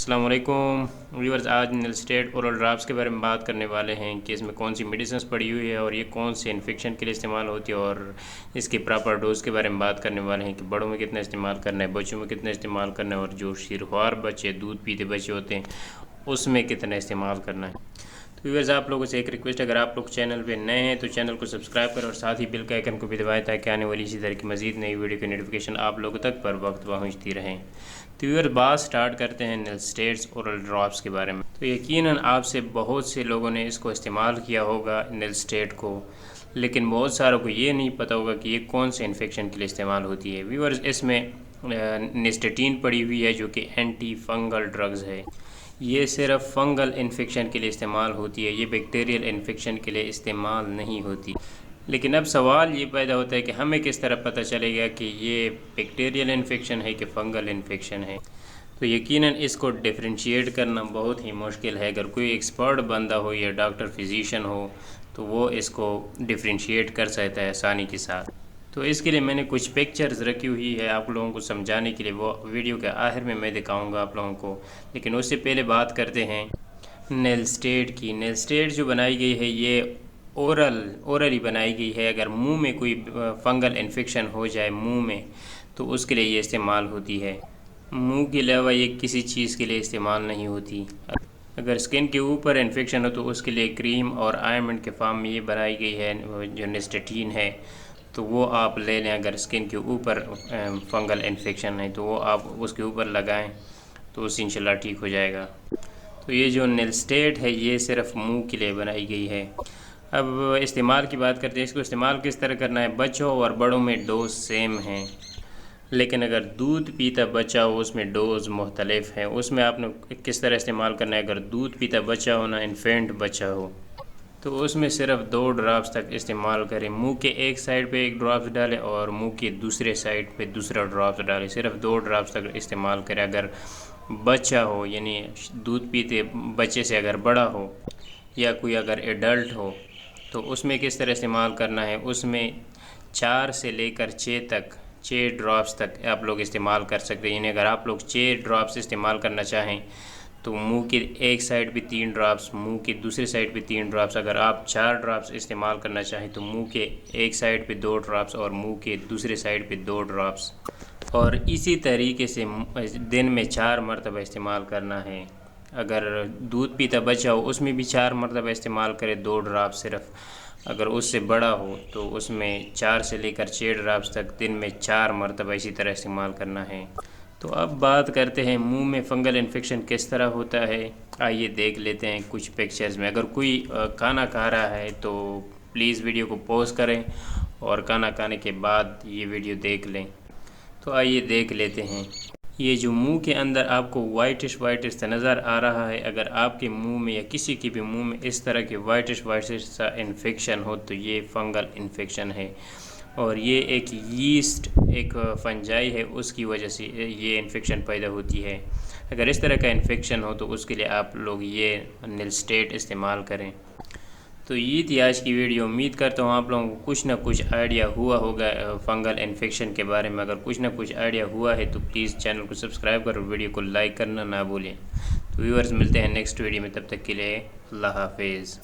अस्सलाम वालेकुम व्यूअर्स। आज निलस्टेट ओरल ड्रॉप्स के बारे में बात करने वाले हैं कि इसमें कौन सी मेडिसिन पड़ी हुई है और ये कौन से इन्फेक्शन के लिए इस्तेमाल होती है और इसके प्रॉपर डोज के बारे में बात करने वाले हैं कि बड़ों में कितना इस्तेमाल करना है, बच्चों में कितना इस्तेमाल करना है और जो शीरख्वार बच्चे दूध पीते बच्चे होते हैं उसमें कितना इस्तेमाल करना है। तो व्यूअर्स, आप लोगों से एक रिक्वेस्ट, अगर आप लोग चैनल पे नए हैं तो चैनल को सब्सक्राइब करें और साथ ही बेल के आइकन को भी दबाएं ताकि आने वाली इसी तरह की मज़ीद नई वीडियो की नोटिफिकेशन आप लोगों तक पर वक्त पहुंचती रहें। तो व्यूअर्स, बात स्टार्ट करते हैं निलस्टेट्स ओरल ड्रॉप्स के बारे में। तो यकीनन आपसे बहुत से लोगों ने इसको इस्तेमाल किया होगा निलस्टेट को, लेकिन बहुत सारों को ये नहीं पता होगा कि ये कौन से इन्फेक्शन के लिए इस्तेमाल होती है। व्यूअर्स, इसमें निस्टेटीन पड़ी हुई है जो कि एंटी फंगल ड्रग्स है। ये सिर्फ फंगल इन्फेक्शन के लिए इस्तेमाल होती है, ये बैक्टीरियल इन्फेक्शन के लिए इस्तेमाल नहीं होती। लेकिन अब सवाल ये पैदा होता है कि हमें किस तरह पता चलेगा कि ये बैक्टीरियल इन्फेक्शन है कि फ़ंगल इन्फेक्शन है। तो यकीनन इसको डिफरेंशिएट करना बहुत ही मुश्किल है। अगर कोई एक्सपर्ट बंदा हो या डॉक्टर फिजिशियन हो तो वो इसको डिफरेंशिएट कर सकता है आसानी के साथ। तो इसके लिए मैंने कुछ पिक्चर्स रखी हुई है आप लोगों को समझाने के लिए, वो वीडियो के आखिर में मैं दिखाऊंगा आप लोगों को। लेकिन उससे पहले बात करते हैं निलस्टेट की। निलस्टेट जो बनाई गई है ये ओरली बनाई गई है। अगर मुंह में कोई फंगल इन्फेक्शन हो जाए मुंह में तो उसके लिए ये इस्तेमाल होती है। मुंह के अलावा ये किसी चीज़ के लिए इस्तेमाल नहीं होती। अगर स्किन के ऊपर इन्फेक्शन हो तो उसके लिए क्रीम और ऑइंटमेंट के फॉर्म में ये बनाई गई है जो निस्टेटीन है, तो वो आप ले लें। अगर स्किन के ऊपर फंगल इन्फेक्शन है तो वो आप उसके ऊपर लगाएं तो उससे इंशाल्लाह ठीक हो जाएगा। तो ये जो निलस्टेट है ये सिर्फ मुंह के लिए बनाई गई है। अब इस्तेमाल की बात करते हैं। इसको इस्तेमाल किस तरह करना है। बच्चों और बड़ों में डोज सेम है, लेकिन अगर दूध पीता बच्चा हो उसमें डोज मुख्तलिफ है। उसमें आपने किस तरह इस्तेमाल करना है। अगर दूध पीता बच्चा हो ना, इन्फेंट बच्चा हो, तो उसमें सिर्फ 2 ड्रॉप्स तक इस्तेमाल करें। मुंह के एक साइड पे 1 ड्रॉप्स डालें और मुंह के दूसरे साइड पे दूसरा ड्रॉप्स डालें। सिर्फ 2 ड्रॉप्स तक इस्तेमाल करें। अगर बच्चा हो यानी दूध पीते बच्चे से अगर बड़ा हो या कोई अगर एडल्ट हो तो उसमें किस तरह इस्तेमाल करना है। उसमें 4 से लेकर 6 ड्रॉप्स तक आप लोग इस्तेमाल कर सकते हैं। यानी अगर आप लोग 6 ड्रॉप्स इस्तेमाल करना चाहें तो मुंह के एक साइड पे 3 ड्रॉप्स, मुंह के दूसरे साइड पे 3 ड्रॉप्स। अगर आप 4 ड्रॉप्स इस्तेमाल करना चाहें तो मुंह के एक साइड पे 2 ड्रॉप्स और मुंह के दूसरे साइड पे 2 ड्रॉप्स। और इसी तरीके से दिन में 4 मरतबा इस्तेमाल करना है। अगर दूध पीता बच्चा हो उसमें भी 4 मरतबा इस्तेमाल करें, 2 ड्रॉप सिर्फ। अगर उससे बड़ा हो तो उसमें 4 से लेकर 6 ड्रॉप्स तक दिन में 4 मरतबा इसी तरह इस्तेमाल करना है। तो अब बात करते हैं मुंह में फ़ंगल इन्फेक्शन किस तरह होता है। आइए देख लेते हैं कुछ पिक्चर्स में। अगर कोई खाना खा रहा है तो प्लीज़ वीडियो को पॉज करें और खाना खाने के बाद ये वीडियो देख लें। तो आइए देख लेते हैं। ये जो मुंह के अंदर आपको वाइटिश सा नज़र आ रहा है, अगर आपके मुंह में या किसी के भी मुंह में इस तरह के वाइटिश सा इन्फेक्शन हो तो ये फ़ंगल इन्फेक्शन है। और ये एक यीस्ट, एक फंजाई है, उसकी वजह से ये इन्फेक्शन पैदा होती है। अगर इस तरह का इन्फेक्शन हो तो उसके लिए आप लोग ये निलस्टेट इस्तेमाल करें। तो ये थी आज की वीडियो। उम्मीद करता हूँ आप लोगों को कुछ ना कुछ आइडिया हुआ होगा फ़ंगल इन्फेक्शन के बारे में। अगर कुछ ना कुछ आइडिया हुआ है तो प्लीज़ चैनल को सब्सक्राइब करो, वीडियो को लाइक करना ना भूलें। तो व्यूअर्स, मिलते हैं नेक्स्ट वीडियो में, तब तक के लिए अल्लाह हाफिज़।